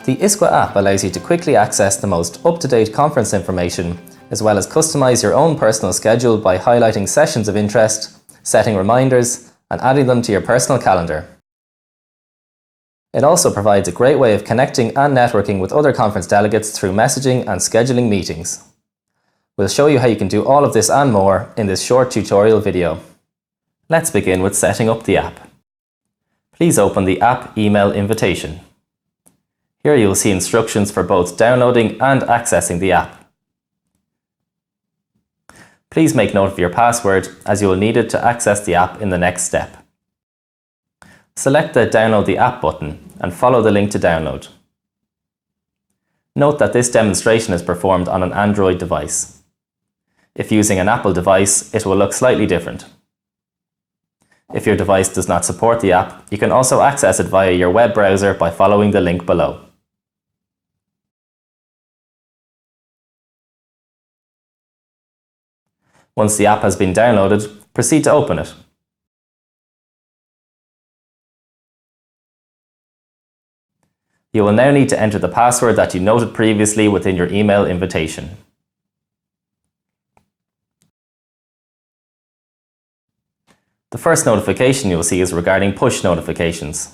The ISQua app allows you to quickly access the most up-to-date conference information, as well as customize your own personal schedule by highlighting sessions of interest, setting reminders, and adding them to your personal calendar. It also provides a great way of connecting and networking with other conference delegates through messaging and scheduling meetings. We'll show you how you can do all of this and more in this short tutorial video. Let's begin with setting up the app. Please open the app email invitation. Here you will see instructions for both downloading and accessing the app. Please make note of your password, as you will need it to access the app in the next step. Select the Download the App button and follow the link to download. Note that this demonstration is performed on an Android device. If using an Apple device, it will look slightly different. If your device does not support the app, you can also access it via your web browser by following the link below. Once the app has been downloaded, proceed to open it. You will now need to enter the password that you noted previously within your email invitation. The first notification you will see is regarding push notifications.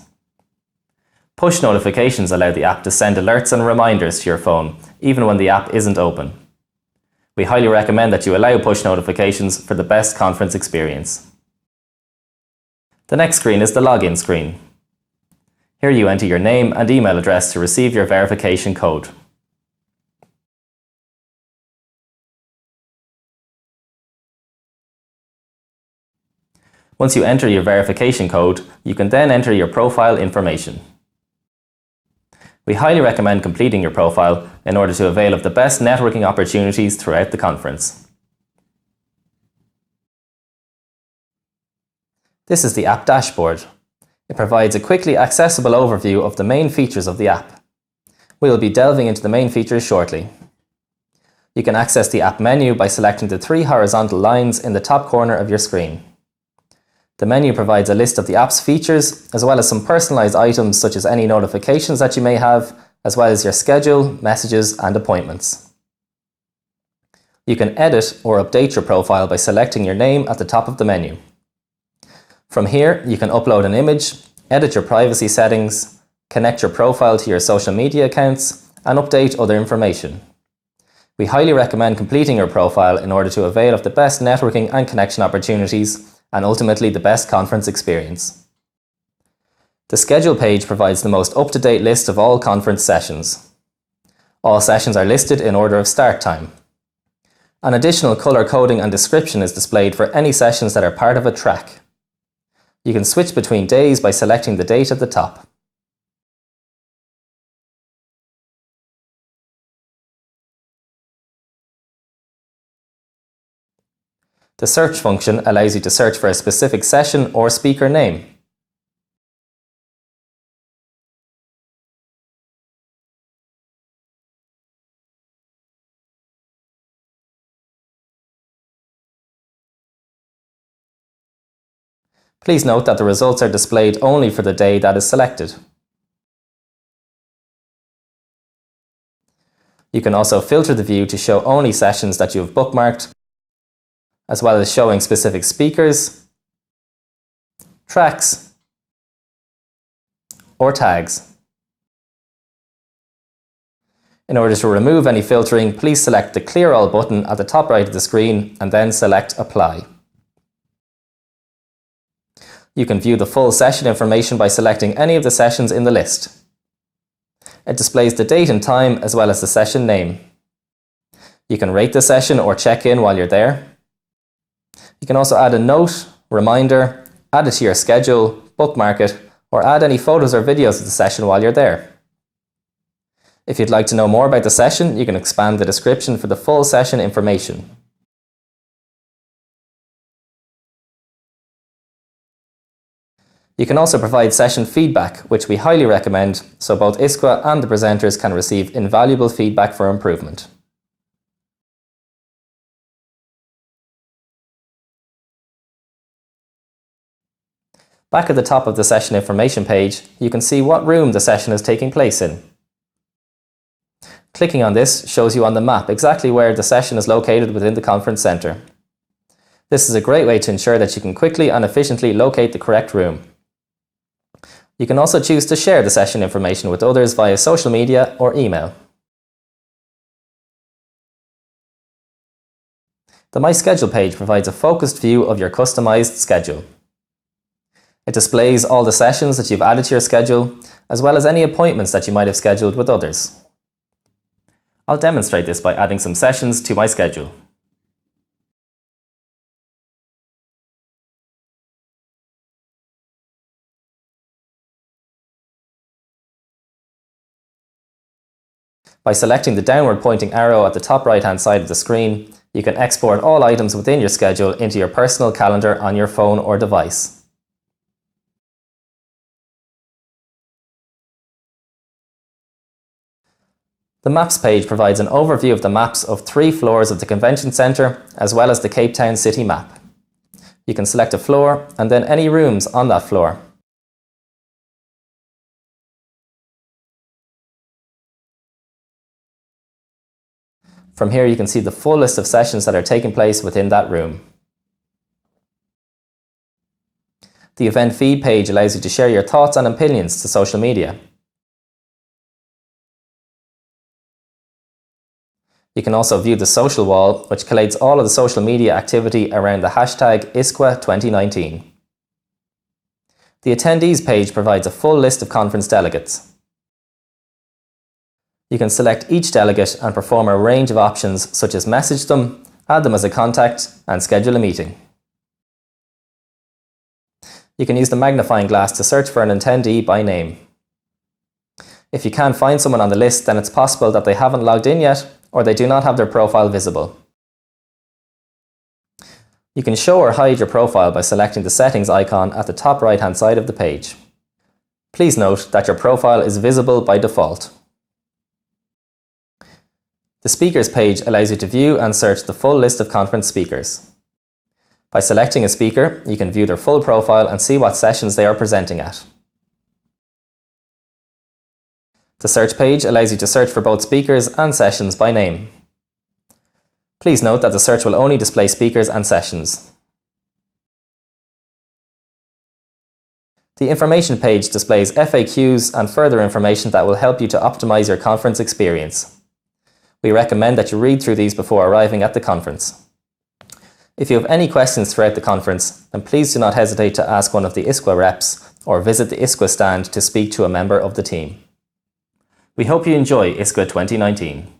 Push notifications allow the app to send alerts and reminders to your phone, even when the app isn't open. We highly recommend that you allow push notifications for the best conference experience. The next screen is the login screen. Here you enter your name and email address to receive your verification code. Once you enter your verification code, you can then enter your profile information. We highly recommend completing your profile in order to avail of the best networking opportunities throughout the conference. This is the app dashboard. It provides a quickly accessible overview of the main features of the app. We will be delving into the main features shortly. You can access the app menu by selecting the 3 horizontal lines in the top corner of your screen. The menu provides a list of the app's features, as well as some personalized items such as any notifications that you may have, as well as your schedule, messages, and appointments. You can edit or update your profile by selecting your name at the top of the menu. From here, you can upload an image, edit your privacy settings, connect your profile to your social media accounts, and update other information. We highly recommend completing your profile in order to avail of the best networking and connection opportunities, and ultimately the best conference experience. The schedule page provides the most up-to-date list of all conference sessions. All sessions are listed in order of start time. An additional color coding and description is displayed for any sessions that are part of a track. You can switch between days by selecting the date at the top. The search function allows you to search for a specific session or speaker name. Please note that the results are displayed only for the day that is selected. You can also filter the view to show only sessions that you have bookmarked, as well as showing specific speakers, tracks, or tags. In order to remove any filtering, please select the Clear All button at the top right of the screen and then select Apply. You can view the full session information by selecting any of the sessions in the list. It displays the date and time as well as the session name. You can rate the session or check in while you're there. You can also add a note, reminder, add it to your schedule, bookmark it, or add any photos or videos of the session while you're there. If you'd like to know more about the session, you can expand the description for the full session information. You can also provide session feedback, which we highly recommend, so both ISQua and the presenters can receive invaluable feedback for improvement. Back at the top of the session information page, you can see what room the session is taking place in. Clicking on this shows you on the map exactly where the session is located within the conference centre. This is a great way to ensure that you can quickly and efficiently locate the correct room. You can also choose to share the session information with others via social media or email. The My Schedule page provides a focused view of your customized schedule. It displays all the sessions that you've added to your schedule, as well as any appointments that you might have scheduled with others. I'll demonstrate this by adding some sessions to my schedule. By selecting the downward pointing arrow at the top right-hand side of the screen, you can export all items within your schedule into your personal calendar on your phone or device. The Maps page provides an overview of the maps of 3 floors of the convention centre, as well as the Cape Town city map. You can select a floor and then any rooms on that floor. From here you can see the full list of sessions that are taking place within that room. The event feed page allows you to share your thoughts and opinions to social media. You can also view the social wall, which collates all of the social media activity around the hashtag ISQua 2019. The Attendees page provides a full list of conference delegates. You can select each delegate and perform a range of options such as message them, add them as a contact, and schedule a meeting. You can use the magnifying glass to search for an attendee by name. If you can't find someone on the list, then it's possible that they haven't logged in yet, or they do not have their profile visible. You can show or hide your profile by selecting the settings icon at the top right-hand side of the page. Please note that your profile is visible by default. The Speakers page allows you to view and search the full list of conference speakers. By selecting a speaker, you can view their full profile and see what sessions they are presenting at. The Search page allows you to search for both speakers and sessions by name. Please note that the search will only display speakers and sessions. The Information page displays FAQs and further information that will help you to optimize your conference experience. We recommend that you read through these before arriving at the conference. If you have any questions throughout the conference, then please do not hesitate to ask one of the ISQua reps or visit the ISQua stand to speak to a member of the team. We hope you enjoy ISQua 2019.